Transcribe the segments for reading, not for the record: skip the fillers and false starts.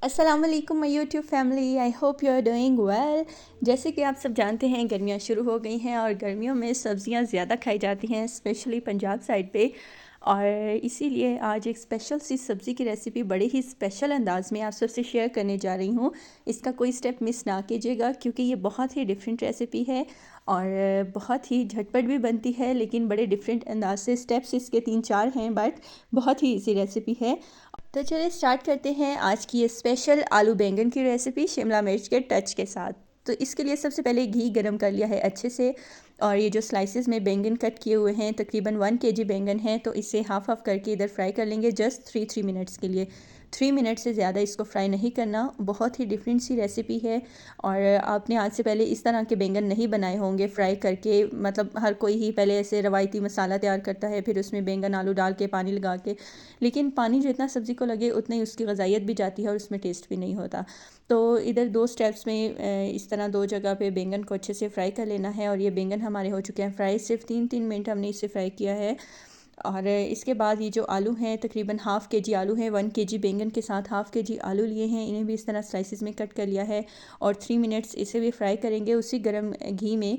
अस्सलाम वालेकुम my YouTube family. I hope you are doing well. जैसे कि आप सब जानते हैं गर्मियाँ शुरू हो गई हैं और गर्मियों में सब्ज़ियाँ ज़्यादा खाई जाती हैं, स्पेशली पंजाब साइड पे। और इसीलिए आज एक स्पेशल सी सब्ज़ी की रेसिपी बड़े ही स्पेशल अंदाज में आप सबसे शेयर करने जा रही हूँ। इसका कोई स्टेप मिस ना कीजिएगा क्योंकि ये बहुत ही डिफरेंट रेसिपी है और बहुत ही झटपट भी बनती है, लेकिन बड़े डिफरेंट अंदाज से। स्टेप्स इसके 3-4 हैं बट बहुत ही इजी रेसिपी है। तो चलिए स्टार्ट करते हैं आज की ये स्पेशल आलू बैंगन की रेसिपी शिमला मिर्च के टच के साथ। तो इसके लिए सबसे पहले घी गरम कर लिया है अच्छे से। और ये जो स्लाइसेस में बैंगन कट किए हुए हैं, तकरीबन 1 kg बैंगन है, तो इसे हाफ हाफ करके इधर फ्राई कर लेंगे जस्ट 3 मिनट्स के लिए। 3 मिनट से ज़्यादा इसको फ्राई नहीं करना। बहुत ही डिफरेंट सी रेसिपी है और आपने आज से पहले इस तरह के बैंगन नहीं बनाए होंगे फ्राई करके। मतलब हर कोई ही पहले ऐसे रवायती मसाला तैयार करता है, फिर उसमें बैंगन आलू डाल के पानी लगा के, लेकिन पानी जितना सब्ज़ी को लगे उतना ही उसकी ग़ज़ाइयत भी जाती है और उसमें टेस्ट भी नहीं होता। तो इधर 2 स्टेप्स में इस तरह 2 जगह पे बैंगन को अच्छे से फ्राई कर लेना है। और ये बैंगन हमारे हो चुके हैं फ्राई, सिर्फ 3-3 मिनट हमने इसे फ्राई किया है। और इसके बाद ये जो आलू हैं, तकरीबन हाफ़ के जी आलू हैं, 1 kg बैंगन के साथ हाफ़ के जी आलू लिए हैं, इन्हें भी इस तरह स्लाइसिस में कट कर लिया है और 3 मिनट्स इसे भी फ्राई करेंगे उसी गर्म घी में।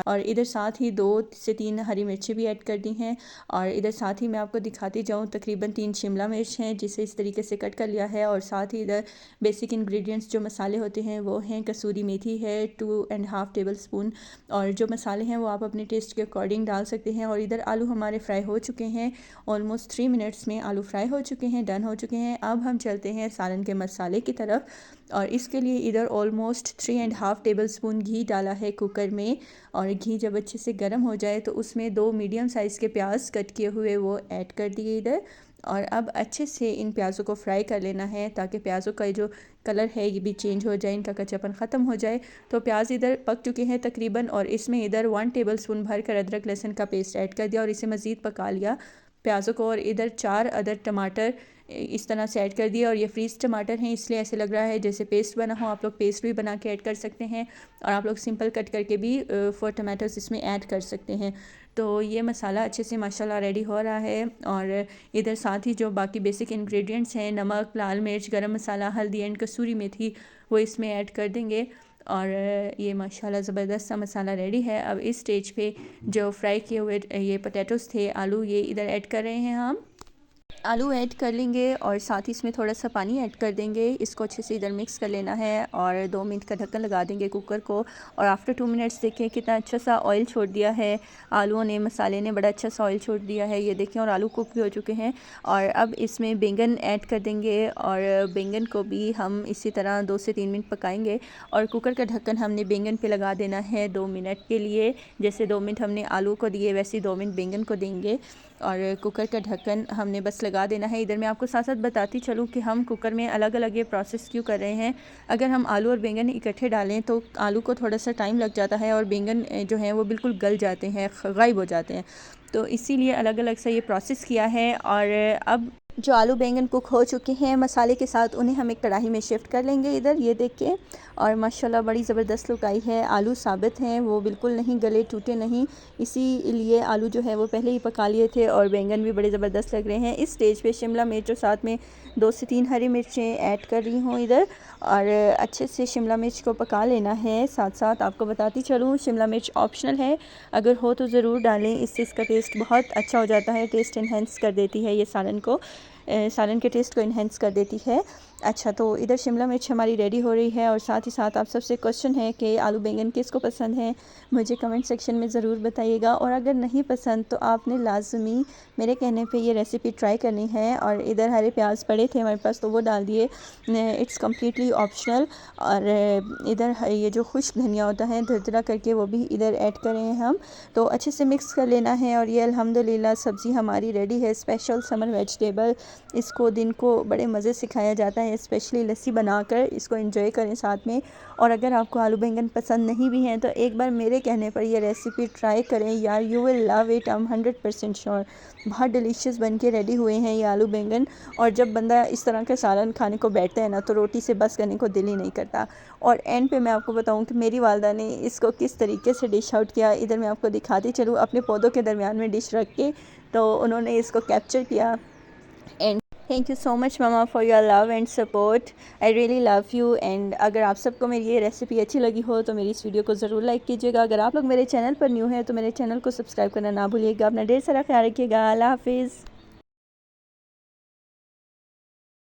और इधर साथ ही 2 से 3 हरी मिर्ची भी ऐड कर दी हैं। और इधर साथ ही मैं आपको दिखाती जाऊँ, तकरीबन 3 शिमला मिर्च हैं जिसे इस तरीके से कट कर लिया है। और साथ ही इधर बेसिक इंग्रेडिएंट्स जो मसाले होते हैं वो हैं, कसूरी मेथी है 2.5 टेबल स्पून। और जो मसाले हैं वो आप अपने टेस्ट के अकॉर्डिंग डाल सकते हैं। और इधर आलू हमारे फ्राई हो चुके हैं, ऑलमोस्ट 3 मिनट्स में आलू फ्राई हो चुके हैं, डन हो चुके हैं। अब हम चलते हैं सालन के मसाले की तरफ। और इसके लिए इधर ऑलमोस्ट 3.5 टेबल स्पून घी डाला है कुकर में। और घी जब अच्छे से गर्म हो जाए तो उसमें 2 मीडियम साइज़ के प्याज कट किए हुए वो ऐड कर दिए इधर। और अब अच्छे से इन प्याज़ों को फ्राई कर लेना है ताकि प्याज़ों का जो कलर है ये भी चेंज हो जाए, इनका कच्चापन ख़त्म हो जाए। तो प्याज इधर पक चुके हैं तकरीबन। और इसमें इधर 1 टेबल स्पून भर कर अदरक लहसुन का पेस्ट ऐड कर दिया और इसे मज़ीद पका लिया प्याज़ों को। और इधर 4 अदर टमाटर इस तरह से ऐड कर दिया। और ये फ्रीज़ टमाटर हैं इसलिए ऐसे लग रहा है जैसे पेस्ट बना हो, आप लोग पेस्ट भी बना के ऐड कर सकते हैं और आप लोग सिंपल कट करके भी 4 टमाटोस इसमें ऐड कर सकते हैं। तो ये मसाला अच्छे से माशाल्लाह रेडी हो रहा है। और इधर साथ ही जो बाकी बेसिक इंग्रेडिएंट्स हैं, नमक, लाल मिर्च, गरम मसाला, हल्दी एंड कसूरी मेथी, वो इसमें ऐड कर देंगे। और ये माशाल्लाह ज़बरदस्त सा मसाला रेडी है। अब इस स्टेज पे जो फ्राई किए हुए ये पोटैटोस थे, आलू, ये इधर ऐड कर रहे हैं हम। आलू ऐड कर लेंगे और साथ ही इसमें थोड़ा सा पानी ऐड कर देंगे। इसको अच्छे से इधर मिक्स कर लेना है और 2 मिनट का ढक्कन लगा देंगे कुकर को। और आफ्टर 2 मिनट्स देखें कितना अच्छा सा ऑयल छोड़ दिया है आलूओं ने, मसाले ने बड़ा अच्छा सा ऑयल छोड़ दिया है, ये देखें। और आलू कुक भी हो चुके हैं। और अब इसमें बैंगन ऐड कर देंगे और बैंगन को भी हम इसी तरह 2 से 3 मिनट पकाएंगे। और कुकर का ढक्कन हमने बैंगन पे लगा देना है 2 मिनट के लिए। जैसे 2 मिनट हमने आलू को दिए वैसे 2 मिनट बैंगन को देंगे। और कुकर का ढक्कन हमने बस लगा देना है। इधर मैं आपको साथ साथ बताती चलूँ कि हम कुकर में अलग अलग ये प्रोसेस क्यों कर रहे हैं। अगर हम आलू और बैंगन इकट्ठे डालें तो आलू को थोड़ा सा टाइम लग जाता है और बैंगन जो है वो बिल्कुल गल जाते हैं, गायब हो जाते हैं। तो इसीलिए अलग अलग से ये प्रोसेस किया है। और अब जो आलू बैंगन कुक हो चुके हैं मसाले के साथ, उन्हें हम एक कढ़ाई में शिफ्ट कर लेंगे इधर, ये देख के। और माशाल्लाह बड़ी ज़बरदस्त लुक आई है। आलू साबित हैं, वो बिल्कुल नहीं गले, टूटे नहीं, इसीलिए आलू जो है वो पहले ही पका लिए थे। और बैंगन भी बड़े ज़बरदस्त लग रहे हैं। इस स्टेज पे शिमला मिर्च और साथ में 2 से 3 हरी मिर्चें ऐड कर रही हूँ इधर। और अच्छे से शिमला मिर्च को पका लेना है। साथ साथ आपको बताती चलूँ, शिमला मिर्च ऑप्शनल है, अगर हो तो ज़रूर डालें, इससे इसका टेस्ट बहुत अच्छा हो जाता है, टेस्ट इन्हेंस कर देती है ये सालन को, सालन के टेस्ट को इन्हेंस कर देती है। अच्छा, तो इधर शिमला मिर्च हमारी रेडी हो रही है। और साथ ही साथ आप सबसे क्वेश्चन है कि आलू बैंगन किसको पसंद है, मुझे कमेंट सेक्शन में ज़रूर बताइएगा। और अगर नहीं पसंद तो आपने लाजमी मेरे कहने पे ये रेसिपी ट्राई करनी है। और इधर हरे प्याज पड़े थे हमारे पास तो वो डाल दिए, इट्स कम्प्लीटली ऑप्शनल। और इधर ये जो खुश्क धनिया होता है धुरधुरा करके, वो भी इधर ऐड करें हैं हम। तो अच्छे से मिक्स कर लेना है। और ये अल्हम्दुलिल्लाह सब्ज़ी हमारी रेडी है, स्पेशल समर वेजिटेबल। इसको दिन को बड़े मज़े से खाया जाता है, स्पेशली लस्सी बनाकर इसको एंजॉय करें साथ में। और अगर आपको आलू बैंगन पसंद नहीं भी हैं तो एक बार मेरे कहने पर ये रेसिपी ट्राई करें यार, you will love it, I am 100% sure. बहुत डिलीशियस बन के रेडी हुए हैं ये आलू बैंगन। और जब बंदा इस तरह का सालन खाने को बैठता है ना तो रोटी से बस करने को दिल ही नहीं करता। और एंड पे मैं आपको बताऊं कि मेरी वालदा ने इसको किस तरीके से डिश आउट किया, इधर मैं आपको दिखाती चलूँ अपने पौधों के दरमियान में डिश रख के। तो उन्होंने इसको कैप्चर किया and thank you so much mama for your love and support. I really love you. And अगर आप सबको मेरी ये रेसिपी अच्छी लगी हो तो मेरी इस वीडियो को ज़रूर लाइक कीजिएगा। अगर आप लोग मेरे चैनल पर न्यू हैं तो मेरे चैनल को सब्सक्राइब करना ना भूलिएगा। अपना ढेर सारा ख्याल रखिएगा। अल्लाह हाफिज़।